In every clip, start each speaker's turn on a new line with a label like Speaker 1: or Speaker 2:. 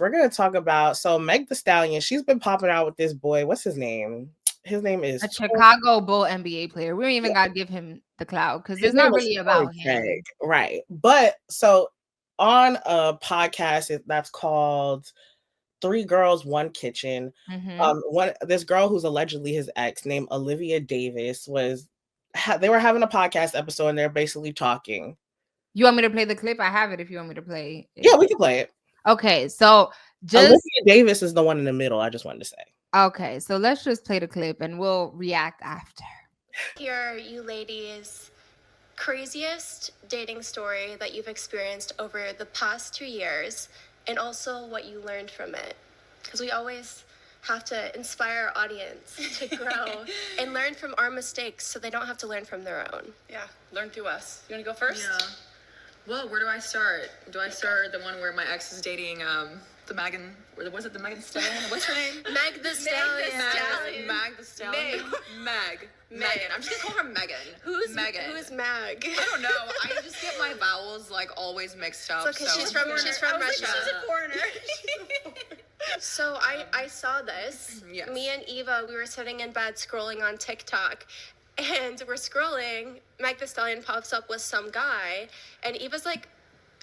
Speaker 1: we're going to talk about, so Meg Thee Stallion, she's been popping out with this boy. What's his name? His name is
Speaker 2: A Chicago Bull NBA player. We don't even got to give him the clout because
Speaker 1: his
Speaker 2: it's
Speaker 1: name
Speaker 2: not
Speaker 1: is
Speaker 2: really
Speaker 1: Torrey
Speaker 2: about
Speaker 1: Craig,
Speaker 2: him.
Speaker 1: right? But so on a podcast that's called Three Girls, One Kitchen,
Speaker 2: Mm-hmm.
Speaker 1: this girl who's allegedly his ex named Olivia Davis they were having a podcast episode and they're basically talking.
Speaker 2: You want me to play the clip? I have it if you want me to play
Speaker 1: Yeah,
Speaker 2: it.
Speaker 1: we can play it.
Speaker 2: Okay, so just
Speaker 1: Olivia Davis is the one in the middle. I just wanted to say.
Speaker 2: okay, so let's just play the clip and we'll react after.
Speaker 3: Hear you ladies' craziest dating story that you've experienced over the past 2 years, and also what you learned from it. Because we always have to inspire our audience to grow and learn from our mistakes so they don't have to learn from their own.
Speaker 4: Yeah, learn through us. You want to go first?
Speaker 5: Yeah. Well, where do I start? Do I start the one where my ex is dating the Megan? Was it the Megan Stallion? What's her name?
Speaker 3: Meg Thee Stallion.
Speaker 5: Meg the Stallion. Megan. I'm just gonna call her Megan.
Speaker 3: Who's
Speaker 5: Megan?
Speaker 3: Who's Mag?
Speaker 5: I don't know. I just get my vowels like always mixed up.
Speaker 3: It's okay, she's from Russia.
Speaker 4: She's a foreigner.
Speaker 3: So I saw this.
Speaker 5: Yes.
Speaker 3: Me and Eva, we were sitting in bed scrolling on TikTok, and we're scrolling. Meg Thee Stallion pops up with some guy, and Eva's like,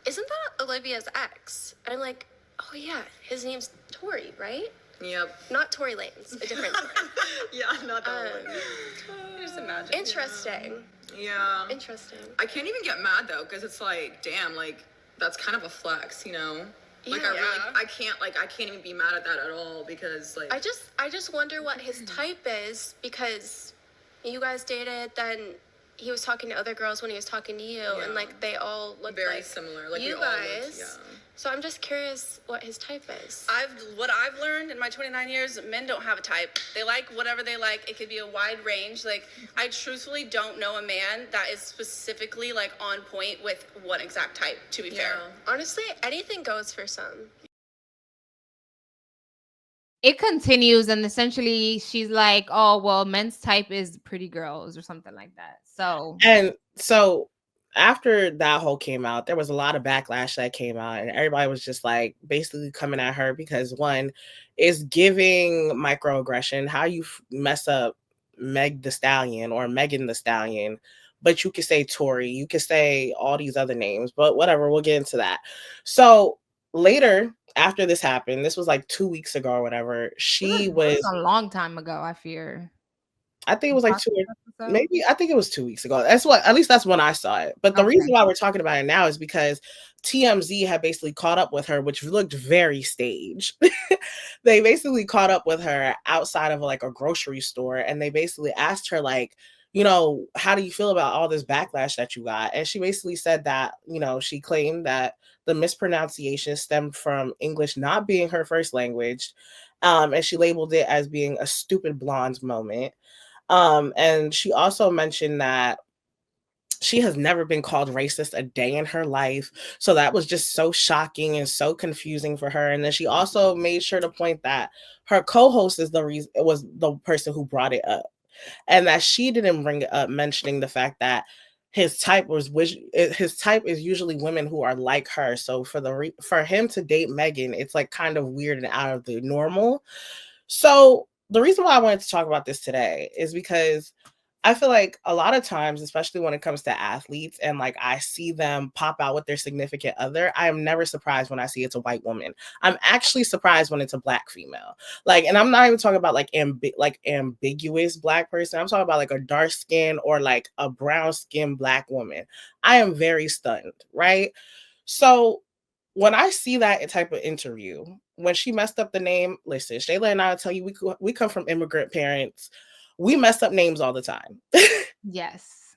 Speaker 3: "Isn't that Olivia's ex?" And I'm like, "Oh yeah, his name's Torrey, right?
Speaker 5: Yep.
Speaker 3: Not Tory Lanez, a different Tory."
Speaker 5: Yeah, not that one.
Speaker 4: Just imagine.
Speaker 3: Interesting.
Speaker 5: Yeah.
Speaker 3: Interesting.
Speaker 5: I can't even get mad though, because it's like, damn, like that's kind of a flex, you know? Like
Speaker 3: Yeah.
Speaker 5: I can't even be mad at that at all because like
Speaker 3: I just wonder what his type is, because you guys dated, then he was talking to other girls when he was talking to you, and like they all look
Speaker 5: very
Speaker 3: like
Speaker 5: similar. Like
Speaker 3: you
Speaker 5: we all
Speaker 3: guys.
Speaker 5: looked, yeah.
Speaker 3: So I'm just curious what his type is.
Speaker 4: What I've learned in my 29 years, men don't have a type. They like whatever they like. It could be a wide range. Like, I truthfully don't know a man that is specifically like on point with one exact type, to be fair.
Speaker 3: Honestly, anything goes for some.
Speaker 2: It continues, and essentially she's like, "Oh well, men's type is pretty girls or something like that."
Speaker 1: So after that whole came out, there was a lot of backlash that came out, and everybody was just like basically coming at her because one is giving microaggression. How you mess up Meg Thee Stallion or Megan Thee Stallion, but you could say Tory, you could say all these other names, but whatever, we'll get into that. So later, after this happened, this was like 2 weeks ago or whatever,
Speaker 2: It was a long time ago, I fear.
Speaker 1: I think it was like maybe I think it was 2 weeks ago. At least that's when I saw it. But the reason why we're talking about it now is because TMZ had basically caught up with her, which looked very staged. They basically caught up with her outside of like a grocery store, and they basically asked her like, you know, how do you feel about all this backlash that you got? And she basically said that, you know, she claimed that the mispronunciation stemmed from English not being her first language. And she labeled it as being a stupid blonde moment. And she also mentioned that she has never been called racist a day in her life. So that was just so shocking and so confusing for her. And then she also made sure to point that her co-host was the person who brought it up, and that she didn't bring it up, mentioning the fact that his type is usually women who are like her. So for him to date Megan, it's like kind of weird and out of the normal. So the reason why I wanted to talk about this today is because I feel like a lot of times, especially when it comes to athletes, and like I see them pop out with their significant other, I am never surprised when I see it's a white woman. I'm actually surprised when it's a black female. Like, and I'm not even talking about like ambiguous black person. I'm talking about like a dark skin or like a brown skin black woman. I am very stunned, right? So when I see that type of interview, when she messed up the name, listen, Sheyla and I will tell you, we come from immigrant parents. We mess up names all the time.
Speaker 2: Yes.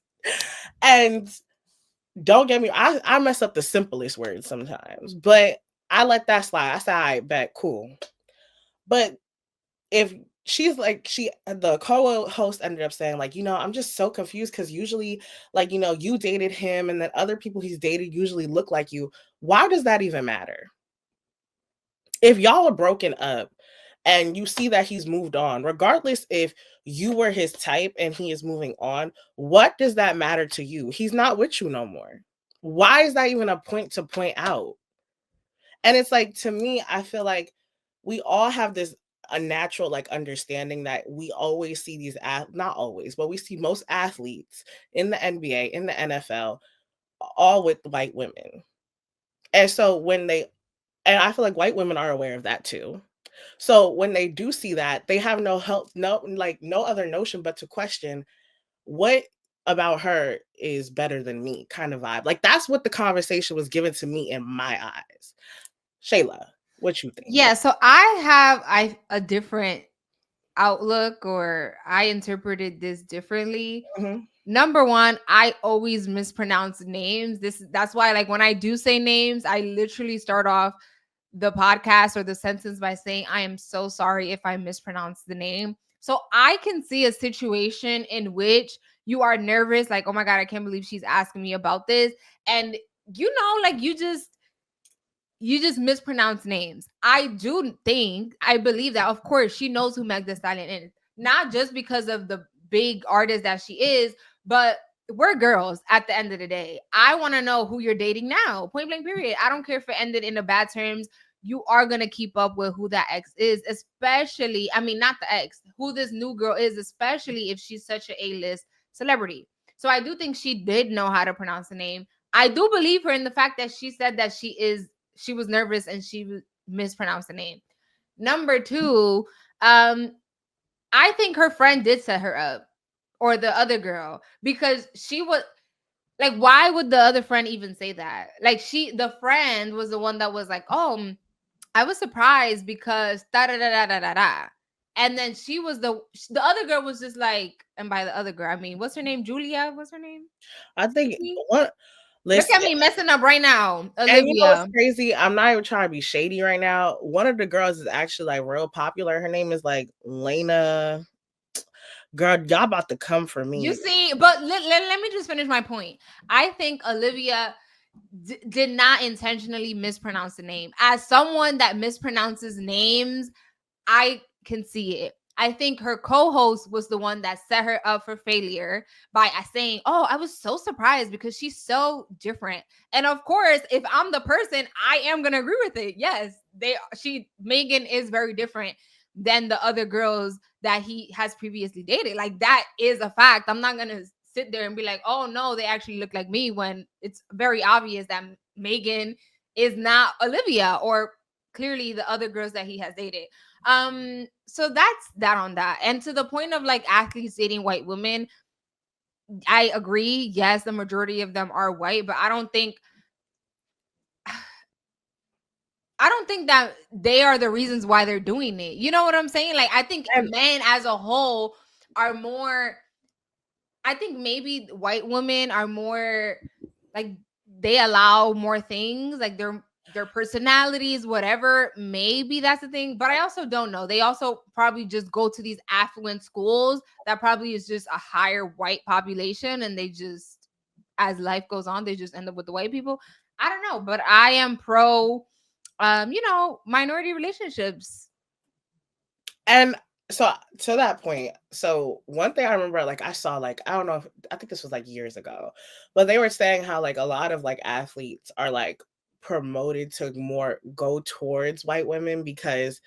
Speaker 1: And don't get me, I mess up the simplest words sometimes, but I let that slide. I say, all right, bet, cool. But if she's like, the co-host ended up saying like, you know, I'm just so confused because usually like, you know, you dated him and then other people he's dated usually look like you. Why does that even matter? If y'all are broken up and you see that he's moved on, regardless if you were his type and he is moving on, what does that matter to you? He's not with you no more. Why is that even a point to point out? And it's like, to me, I feel like we all have this a natural like understanding that we always see these not always, but we see most athletes in the NBA, in the NFL, all with white women. And so when they, and I feel like white women are aware of that too. So when they do see that, they have no help, no other notion but to question what about her is better than me kind of vibe. Like that's what the conversation was given to me in my eyes. Sheyla, what you think?
Speaker 2: Yeah, so I have a different outlook, or I interpreted this differently.
Speaker 1: Mm-hmm.
Speaker 2: Number one, I always mispronounce names. That's why, like, when I do say names, I literally start off the podcast or the sentence by saying, I am so sorry if I mispronounce the name. So I can see a situation in which you are nervous, like, oh my God, I can't believe she's asking me about this. And like you just mispronounce names. I believe that, of course, she knows who Meg Thee Stallion is. Not just because of the big artist that she is, but we're girls at the end of the day. I want to know who you're dating now. Point blank, period. I don't care if it ended in a bad terms. You are going to keep up with who that ex is, especially, I mean, not the ex, who this new girl is, especially if she's such an A-list celebrity. So I do think she did know how to pronounce the name. I do believe her in the fact that she said that she was nervous and she mispronounced the name. Number two, I think her friend did set her up, or the other girl, because she was like, why would the other friend even say that? Like, the friend was the one that was like, oh, I was surprised because da da da da da da da. And then she was the other girl was just like, and by the other girl, I mean, what's her name? Julia? What's her name?
Speaker 1: I think
Speaker 2: what? Look at me messing up right now, Olivia.
Speaker 1: And you know what's crazy? I'm not even trying to be shady right now. One of the girls is actually like real popular. Her name is like Lena. Girl, y'all about to come for me.
Speaker 2: You see, but let me just finish my point. I think Olivia did not intentionally mispronounce the name. As someone that mispronounces names, I can see it. I think her co-host was the one that set her up for failure by saying, oh, I was so surprised because she's so different. And of course, if I'm the person, I am going to agree with it. Yes, Megan is very different than the other girls that he has previously dated. Like, that is a fact. I'm not going to sit there and be like, oh no, they actually look like me, when it's very obvious that Megan is not Olivia, or clearly the other girls that he has dated. So that's that on that. And to the point of like athletes dating white women, I agree. Yes, the majority of them are white, but I don't think that they are the reasons why they're doing it. You know what I'm saying? Like, I think men as a whole are more, I think maybe white women are more like, they allow more things, like their personalities, whatever. Maybe that's the thing, but I also don't know. They also probably just go to these affluent schools that probably is just a higher white population, and they just, as life goes on, they just end up with the white people. I don't know, but I am pro minority relationships.
Speaker 1: And so to that point, so one thing I remember, like I saw, like, I don't know, I think this was like years ago, but they were saying how like a lot of like athletes are like promoted to more go towards white women because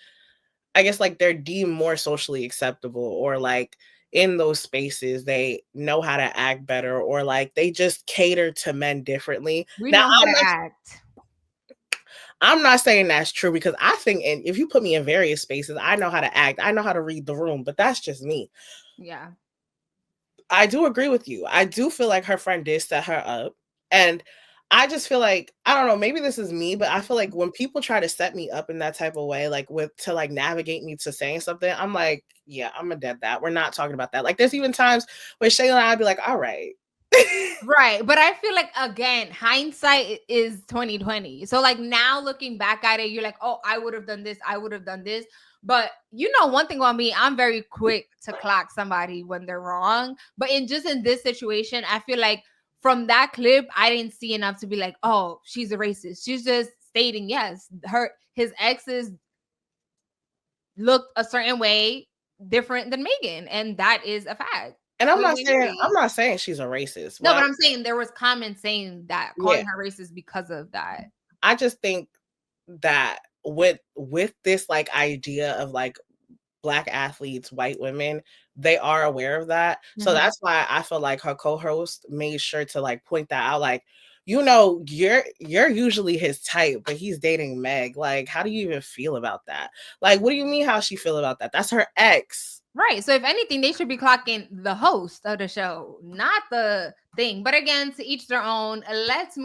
Speaker 1: I guess like they're deemed more socially acceptable, or like in those spaces they know how to act better, or like they just cater to men differently.
Speaker 2: We know how to act.
Speaker 1: I'm not saying that's true, because I think, and if you put me in various spaces, I know how to act. I know how to read the room, but that's just me.
Speaker 2: Yeah.
Speaker 1: I do agree with you. I do feel like her friend did set her up. And I just feel like, I don't know, maybe this is me, but I feel like when people try to set me up in that type of way, like to like navigate me to saying something, I'm like, yeah, I'm gonna dead that. We're not talking about that. Like, there's even times where Sheyla and I'd be like, all right.
Speaker 2: Right, but I feel like, again, hindsight is 2020. So like now looking back at it, you're like, oh, I would have done this, I would have done this. But one thing about me, I'm very quick to clock somebody when they're wrong. But in this situation, I feel like from that clip, I didn't see enough to be like, oh, she's a racist. She's just stating, yes, his exes looked a certain way, different than Megan, and that is a fact.
Speaker 1: And I'm not saying she's a racist.
Speaker 2: No, but I'm saying there was comments saying that, calling her racist because of that.
Speaker 1: I just think that with this like idea of like Black athletes, white women, they are aware of that. So that's why I feel like her co-host made sure to like point that out. Like, you know, you're usually his type, but he's dating Meg. Like, how do you even feel about that? Like, what do you mean how she feel about that? That's her ex.
Speaker 2: Right. So if anything, they should be clocking the host of the show, not the thing. But again, to each their own. Let's move